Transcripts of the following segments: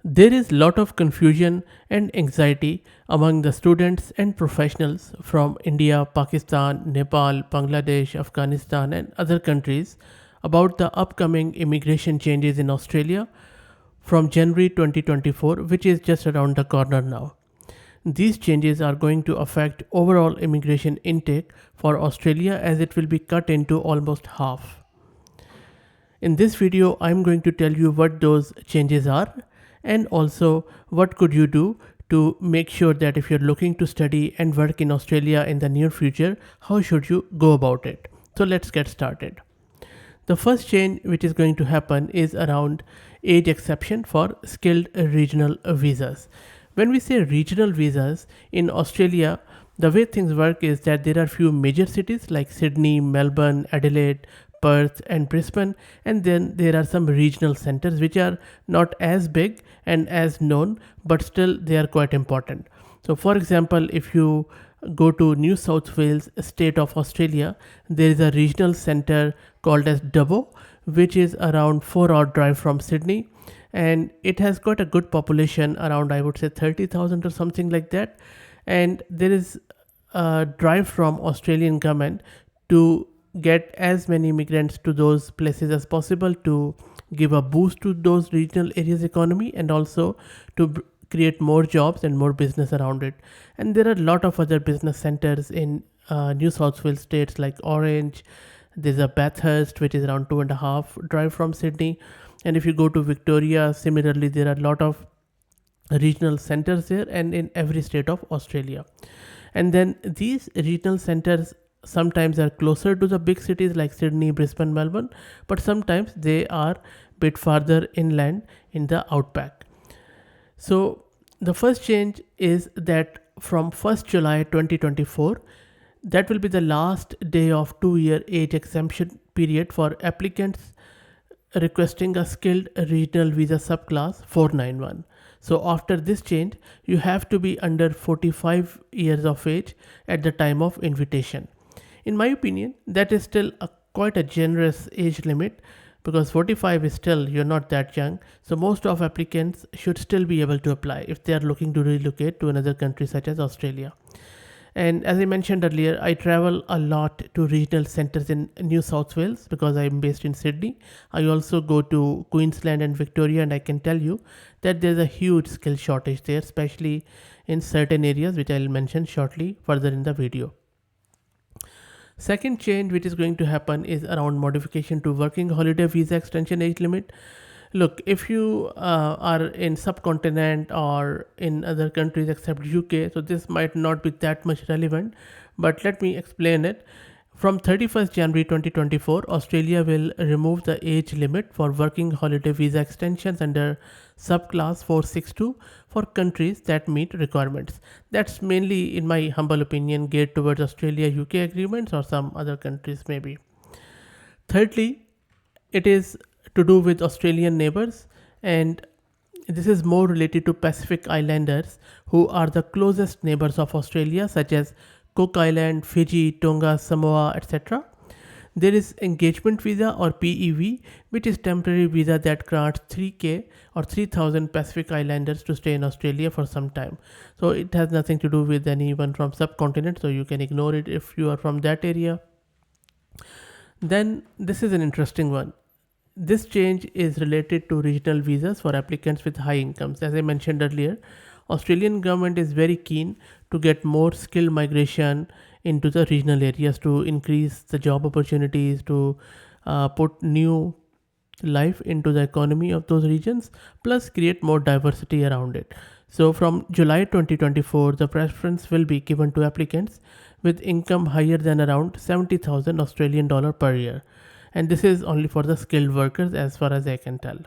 There is lot of confusion and anxiety among the students and professionals from India, Pakistan, Nepal, Bangladesh, Afghanistan, and other countries about the upcoming immigration changes in Australia from January 2024, which is just around the corner now. These changes are going to affect overall immigration intake for Australia as it will be cut into almost half. In this video, I'm going to tell you what those changes are and also what could you do to make sure that if you're looking to study and work in Australia in the near future, how should you go about it? So let's get started. The first change which is going to happen is around age exception for skilled regional visas. When we say regional visas in Australia, the way things work is that there are few major cities like Sydney, Melbourne, Adelaide, Perth, and Brisbane, and then there are some regional centers which are not as big and as known, but still they are quite important. So, for example, if you go to New South Wales, state of Australia, there is a regional center called as Dubbo, which is around 4 hour drive from Sydney, and it has got a good population around I would say 30,000 or something like that, and there is a drive from Australian government to get as many immigrants to those places as possible to give a boost to those regional areas economy and also to create more jobs and more business around it. And there are a lot of other business centers in New South Wales states like Orange. There's a Bathurst which is around 2.5 drive from Sydney, and if you go to Victoria, similarly there are a lot of regional centers there and in every state of Australia. And then these regional centers sometimes are closer to the big cities like Sydney, Brisbane, Melbourne, but sometimes they are bit farther inland in the outback. So the first change is that from 1st July 2024, that will be the last day of 2 year age exemption period for applicants requesting a skilled regional visa subclass 491. So after this change, you have to be under 45 years of age at the time of invitation. In my opinion, that is still quite a generous age limit because 45 is still, you're not that young. So most of applicants should still be able to apply if they are looking to relocate to another country such as Australia. And as I mentioned earlier, I travel a lot to regional centers in New South Wales because I'm based in Sydney. I also go to Queensland and Victoria, and I can tell you that there's a huge skill shortage there, especially in certain areas, which I'll mention shortly further in the video. Second change which is going to happen is around modification to working holiday visa extension age limit. Look, if you are in subcontinent or in other countries except UK, so this might not be that much relevant, but let me explain it. From 31st January 2024, Australia will remove the age limit for working holiday visa extensions under subclass 462 for countries that meet requirements. That's mainly, in my humble opinion, geared towards Australia UK agreements or some other countries maybe. Thirdly, it is to do with Australian neighbors, and this is more related to Pacific Islanders who are the closest neighbors of Australia, such as Cook Island, Fiji, Tonga, Samoa, etc. There is engagement visa or PEV, which is temporary visa that grants 3K or 3,000 Pacific Islanders to stay in Australia for some time. So it has nothing to do with anyone from subcontinent, so you can ignore it if you are from that area. Then this is an interesting one. This change is related to regional visas for applicants with high incomes. As I mentioned earlier, Australian government is very keen to get more skilled migration into the regional areas to increase the job opportunities, to put new life into the economy of those regions, plus create more diversity around it. So from July 2024, the preference will be given to applicants with income higher than around 70,000 Australian dollar per year, and this is only for the skilled workers as far as I can tell.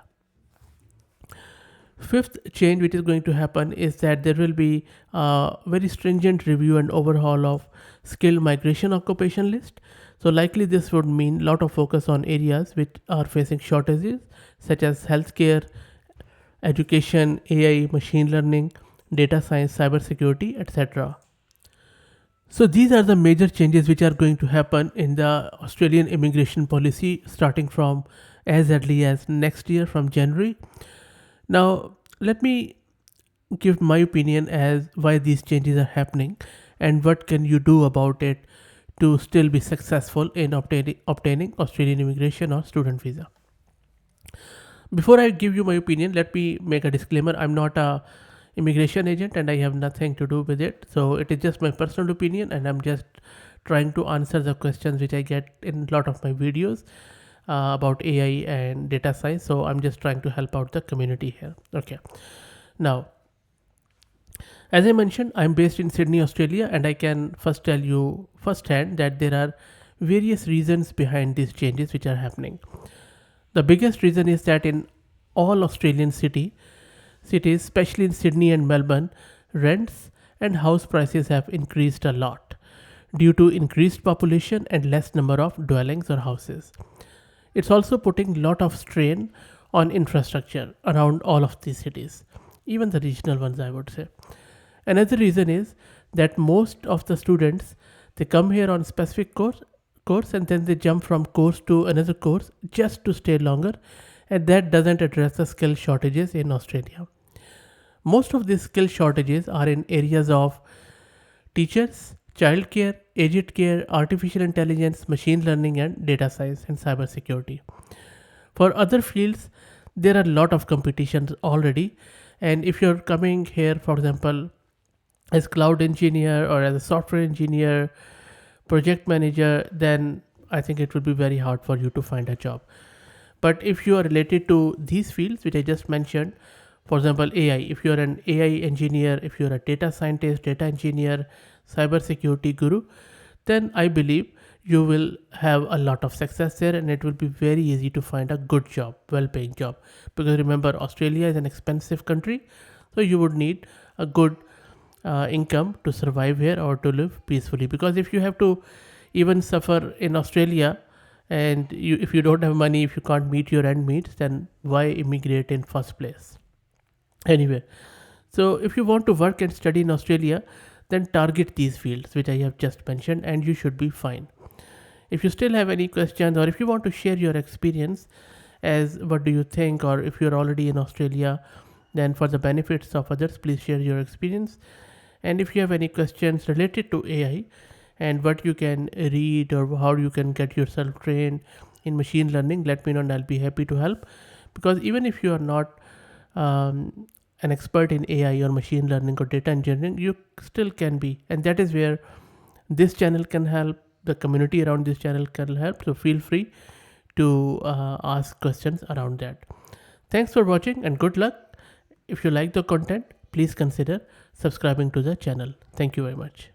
Fifth change which is going to happen is that there will be a very stringent review and overhaul of skilled migration occupation list. So likely this would mean a lot of focus on areas which are facing shortages such as healthcare, education, AI, machine learning, data science, cybersecurity, etc. So these are the major changes which are going to happen in the Australian immigration policy starting from as early as next year from January. Now, let me give my opinion as why these changes are happening and what can you do about it to still be successful in obtaining Australian immigration or student visa. Before I give you my opinion, let me make a disclaimer. I'm not a immigration agent and I have nothing to do with it. So it is just my personal opinion and I'm just trying to answer the questions which I get in a lot of my videos about AI and data science. So I'm just trying to help out the community here. Okay. Now, as I mentioned, I'm based in Sydney, Australia, and I can first tell you firsthand that there are various reasons behind these changes which are happening. The biggest reason is that in all Australian cities, especially in Sydney and Melbourne, rents and house prices have increased a lot due to increased population and less number of dwellings or houses. It's also putting a lot of strain on infrastructure around all of these cities, even the regional ones, I would say. Another reason is that most of the students they come here on specific course and then they jump from course to another course just to stay longer, and that doesn't address the skill shortages in Australia. Most of these skill shortages are in areas of teachers, childcare, aged care, artificial intelligence, machine learning, and data science and cybersecurity. For other fields, there are a lot of competitions already. And if you're coming here, for example, as cloud engineer or as a software engineer, project manager, then I think it will be very hard for you to find a job. But if you are related to these fields, which I just mentioned, for example, AI, if you're an AI engineer, if you're a data scientist, data engineer, cybersecurity guru, then I believe you will have a lot of success there and it will be very easy to find a good job, well paying job. Because remember, Australia is an expensive country, so you would need a good income to survive here or to live peacefully. Because if you have to even suffer in Australia and if you don't have money, if you can't meet your end meets, then why immigrate in first place? Anyway, so if you want to work and study in Australia, then target these fields which I have just mentioned and you should be fine. If you still have any questions or if you want to share your experience as what do you think, or if you're already in Australia, then for the benefits of others, please share your experience. And if you have any questions related to AI and what you can read or how you can get yourself trained in machine learning, let me know and I'll be happy to help. Because even if you are not an expert in AI or machine learning or data engineering, you still can be. And that is where this channel can help, the community around this channel can help. So feel free to ask questions around that. Thanks for watching and good luck. If you like the content, please consider subscribing to the channel. Thank you very much.